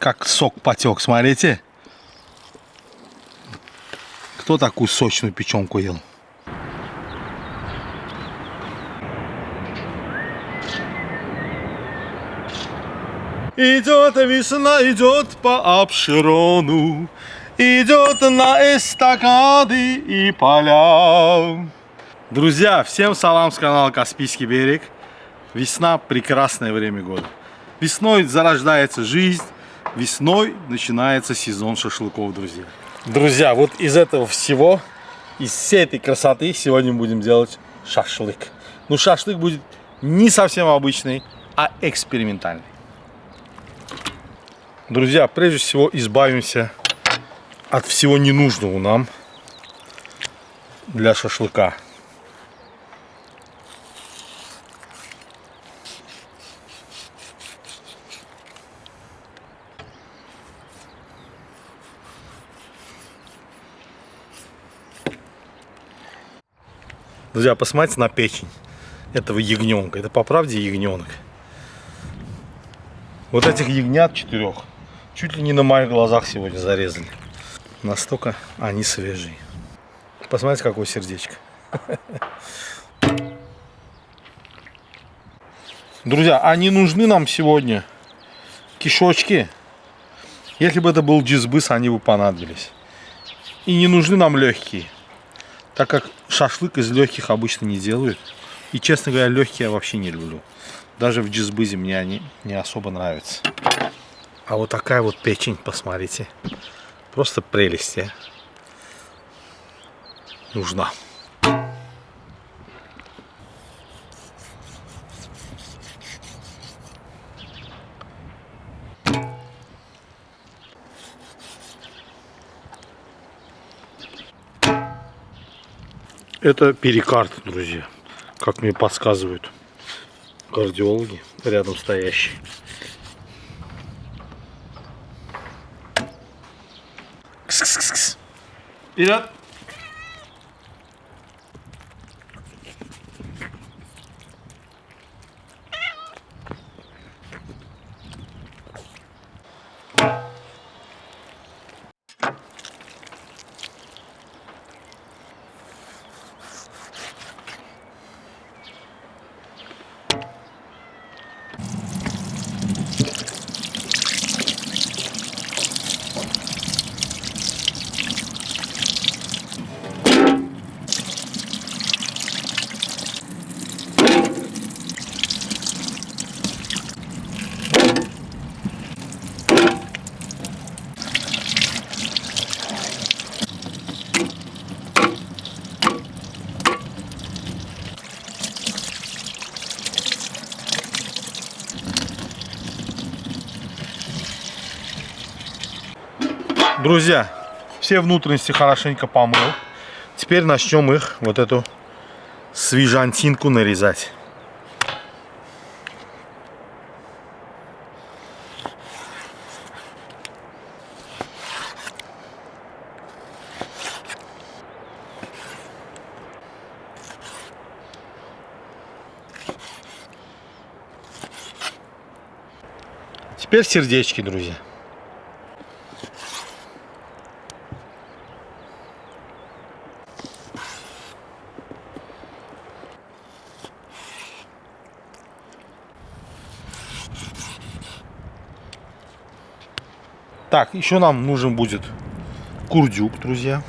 Как сок потек, смотрите. Кто такую сочную печенку ел? Идет весна, идет по Апшерону, идет на эстакады и поля. Друзья, всем салам с канала Каспийский берег. Весна – прекрасное время года. Весной зарождается жизнь, весной начинается сезон шашлыков, друзья. Друзья, вот из этого всего, из всей этой красоты сегодня будем делать шашлык. Но шашлык будет не совсем обычный, а экспериментальный. Друзья, прежде всего избавимся от всего ненужного нам для шашлыка. Друзья, посмотрите на печень этого ягненка. Это по правде ягненок. Вот этих ягнят 4 чуть ли не на моих глазах сегодня зарезали. Настолько они свежие. Посмотрите, какое сердечко. Друзья, они нужны нам сегодня. Кишочки. Если бы это был джизбыс, они бы понадобились. И не нужны нам легкие. Так как шашлык из легких обычно не делают. И, честно говоря, легкие я вообще не люблю. Даже в джизбызе мне они не особо нравятся. А вот такая вот печень, посмотрите. Просто прелесть, а? Нужна. Это перикард, друзья, как мне подсказывают кардиологи рядом стоящие. Кс-кс-кс. Вперед! Друзья, все внутренности хорошенько помыл. Теперь начнем их, вот эту свежантинку, нарезать. Теперь сердечки, друзья. Так, еще нам нужен будет курдюк, друзья.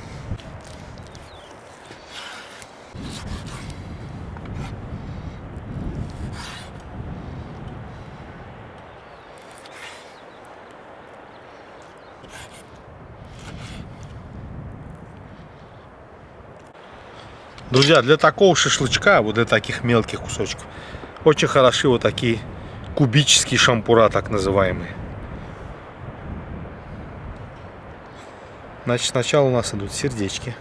Друзья, для такого шашлычка, вот для таких мелких кусочков, очень хороши вот такие кубические шампура, так называемые. Значит, сначала у нас идут сердечки.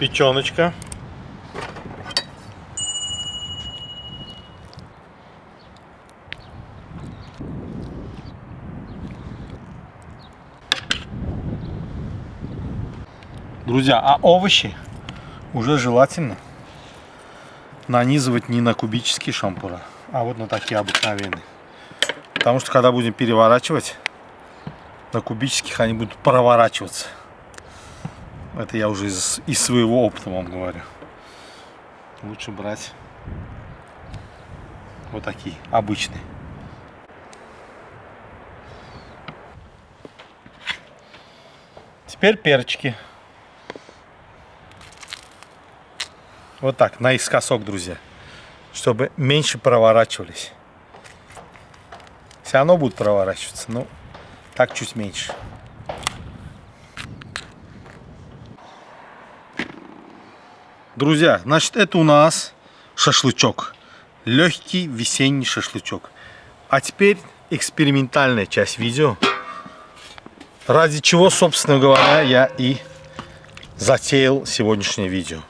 Печеночка. Друзья, а овощи уже желательно нанизывать не на кубические шампура, а вот на такие обыкновенные. Потому что когда будем переворачивать, на кубических они будут проворачиваться. Это я уже из своего опыта вам говорю. Лучше брать вот такие обычные. Теперь перчики. Вот так, наискосок, друзья. Чтобы меньше проворачивались. Все равно будут проворачиваться, но так чуть меньше. Друзья, значит, это у нас шашлычок. Легкий весенний шашлычок. А теперь экспериментальная часть видео. Ради чего, собственно говоря, я и затеял сегодняшнее видео.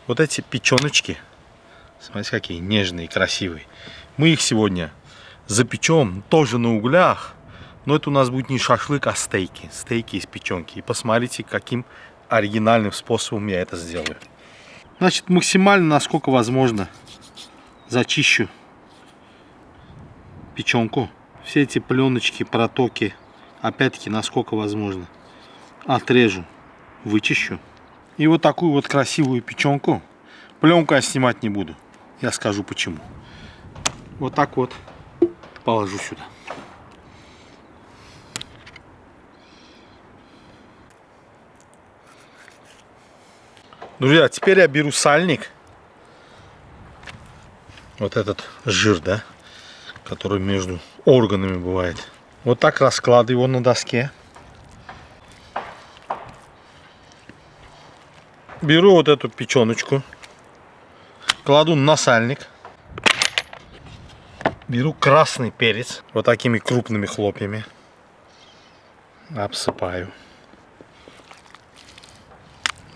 Вот эти печеночки, смотрите, какие нежные, красивые. Мы их сегодня запечем тоже на углях. Но это у нас будет не шашлык, а стейки. Стейки из печенки. И посмотрите, каким оригинальным способом я это сделаю. Значит, максимально, насколько возможно, зачищу печенку. Все эти пленочки, протоки, опять-таки, насколько возможно, отрежу, вычищу. И вот такую вот красивую печенку, пленку я снимать не буду. Я скажу почему. Вот так вот положу сюда. Друзья, теперь я беру сальник. Вот этот жир, да, который между органами бывает. Вот так раскладываю его на доске. Беру вот эту печеночку, кладу на сальник. Беру красный перец, вот такими крупными хлопьями. Обсыпаю.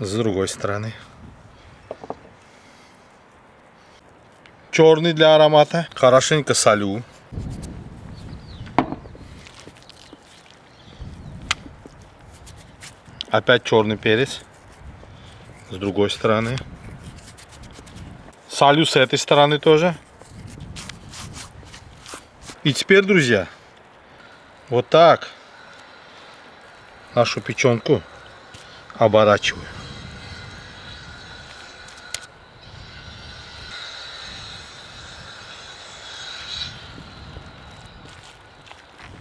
С другой стороны. Черный для аромата. Хорошенько солю. Опять черный перец. С другой стороны. Солю с этой стороны тоже. И теперь, друзья, вот так нашу печенку оборачиваю.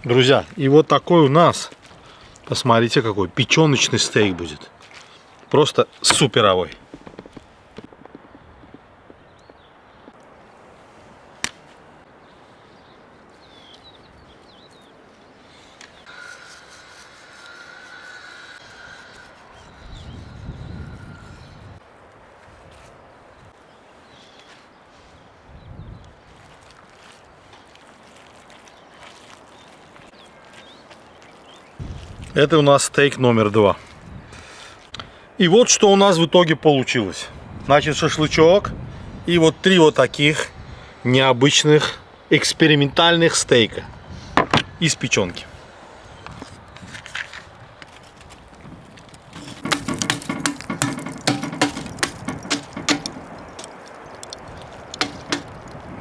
Друзья, и вот такой у нас, посмотрите, какой печеночный стейк будет. Просто суперовой. Это у нас стейк номер 2. И вот что у нас в итоге получилось. Значит, шашлычок и вот 3 вот таких необычных экспериментальных стейка из печенки.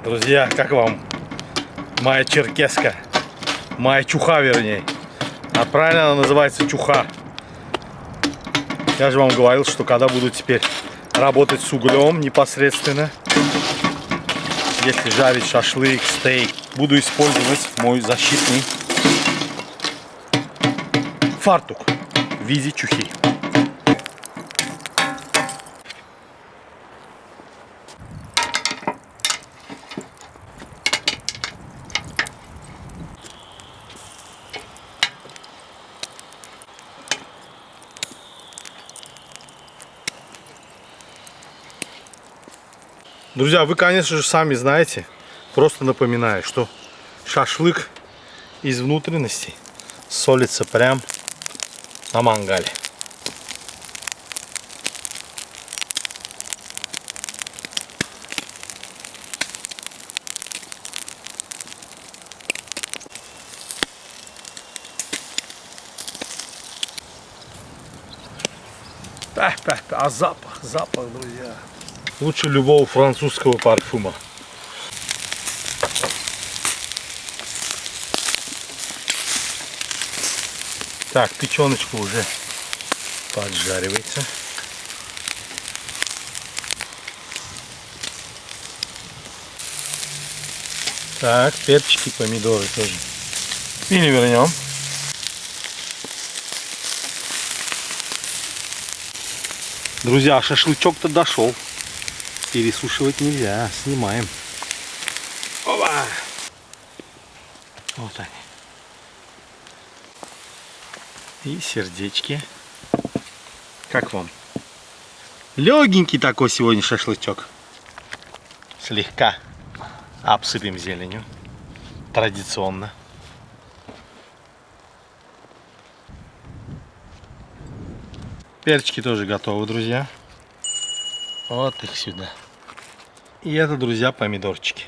Друзья, как вам моя черкеска? Моя чуха, вернее. А правильно она называется чуха. Я же вам говорил, что когда буду теперь работать с углем непосредственно, если жарить шашлык, стейк, буду использовать мой защитный фартук в виде чухи. Друзья, вы, конечно же, сами знаете, просто напоминаю, что шашлык из внутренностей солится прям на мангале. А запах, друзья. Лучше любого французского парфюма. Так, печеночка уже поджаривается. Так, перчики, помидоры тоже. Перевернем. Друзья, шашлычок-то дошел. Пересушивать нельзя. Снимаем. Опа! Вот они. И сердечки. Как вам? Легенький такой сегодня шашлычок. Слегка обсыпем зеленью. Традиционно. Перчики тоже готовы, друзья. Вот их сюда. И это, друзья, помидорчики.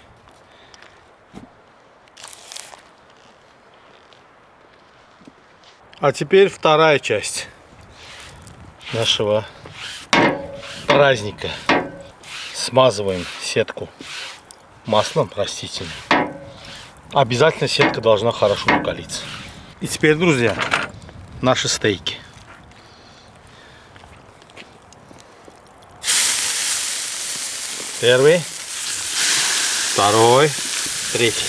А теперь вторая часть нашего праздника. Смазываем сетку маслом растительным. Обязательно сетка должна хорошо накалиться. И теперь, друзья, наши стейки. Первый, второй, третий.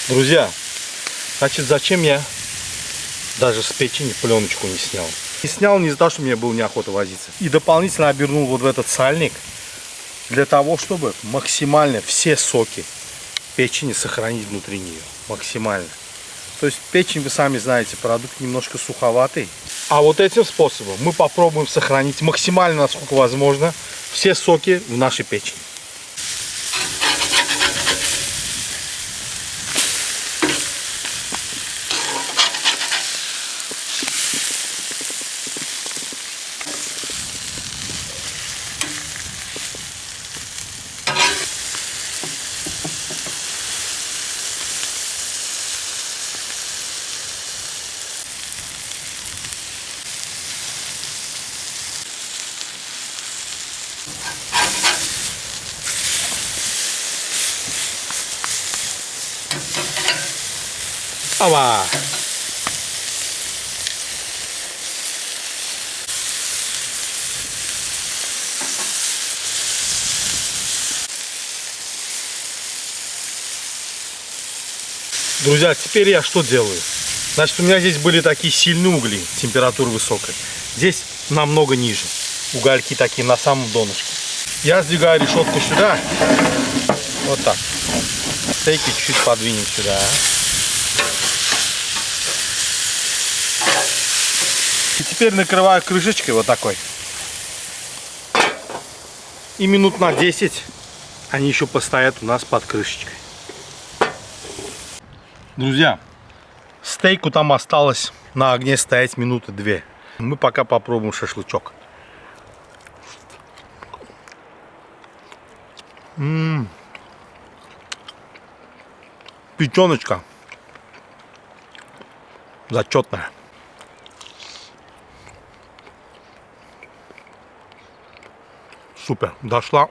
Друзья, значит, зачем я даже с печени пленочку не снял? Не снял не из-за того, что мне было неохота возиться. И дополнительно обернул вот в этот сальник для того, чтобы максимально все соки печени сохранить внутри нее. Максимально. То есть печень, вы сами знаете, продукт немножко суховатый. А вот этим способом мы попробуем сохранить максимально, насколько возможно, все соки в нашей печени. Опа! Друзья, теперь я что делаю? Значит, у меня здесь были такие сильные угли, температура высокая. Здесь намного ниже. Угольки такие на самом донышке. Я сдвигаю решетку сюда. Вот так. Стейки чуть-чуть подвинем сюда. И теперь накрываю крышечкой вот такой. И минут на 10 они еще постоят у нас под крышечкой. Друзья, стейку там осталось на огне стоять минуты 2. Мы пока попробуем шашлычок. Печеночка зачетная. Супер, дошла.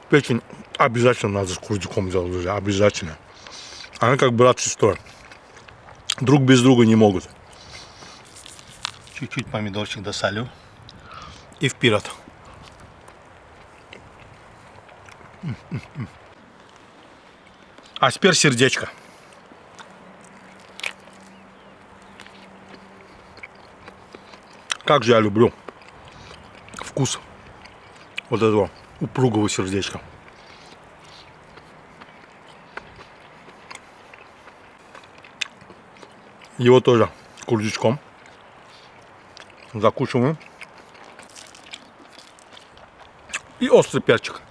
Печень обязательно надо с курдюком делать, друзья, обязательно. Они как брат с сестрой. Друг без друга не могут. Чуть-чуть помидорчик досолю. И вперед. А теперь сердечко. Как же я люблю вкус вот этого упругого сердечка. Его тоже курдючком закусываем. И острый перчик.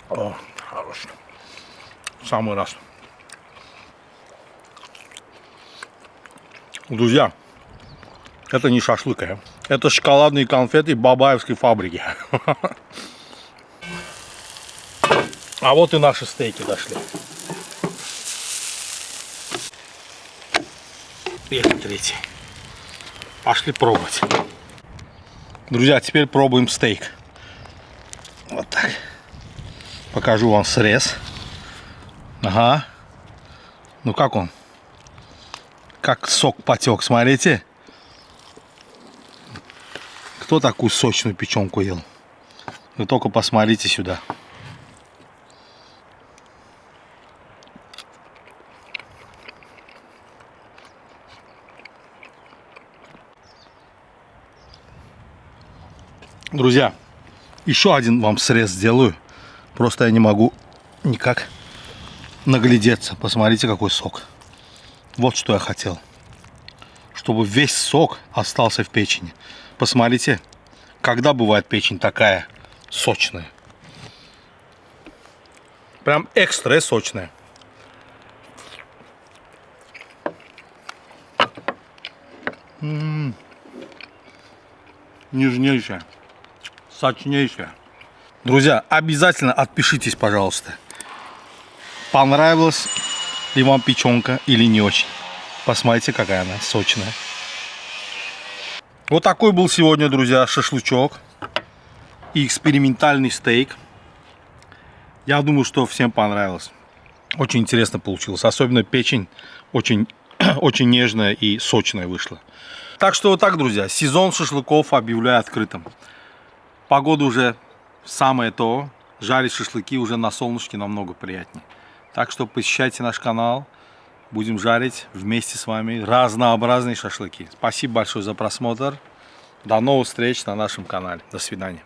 О, хороший. Самый раз. Друзья, Это не шашлык, это шоколадные конфеты Бабаевской фабрики. А вот и наши стейки дошли. И это третий. Пошли пробовать. Друзья, теперь пробуем стейк. Вот так. Покажу вам срез. Ага. Ну как он? Как сок потек, смотрите. Кто такую сочную печенку ел? Вы только посмотрите сюда. Друзья, еще один вам срез сделаю. Просто я не могу никак наглядеться. Посмотрите, какой сок. Вот что я хотел. Чтобы весь сок остался в печени. Посмотрите, когда бывает печень такая сочная. Прям экстра сочная. Нежнейшая. Сочнейшая. Друзья, обязательно отпишитесь, пожалуйста. Понравилась ли вам печенка или не очень. Посмотрите, какая она сочная. Вот такой был сегодня, друзья, шашлычок и экспериментальный стейк. Я думаю, что всем понравилось. Очень интересно получилось. Особенно печень очень, очень нежная и сочная вышла. Так что вот так, друзья, сезон шашлыков объявляю открытым. Погода уже самое то. Жарить шашлыки уже на солнышке намного приятнее. Так что посещайте наш канал. Будем жарить вместе с вами разнообразные шашлыки. Спасибо большое за просмотр. До новых встреч на нашем канале. До свидания.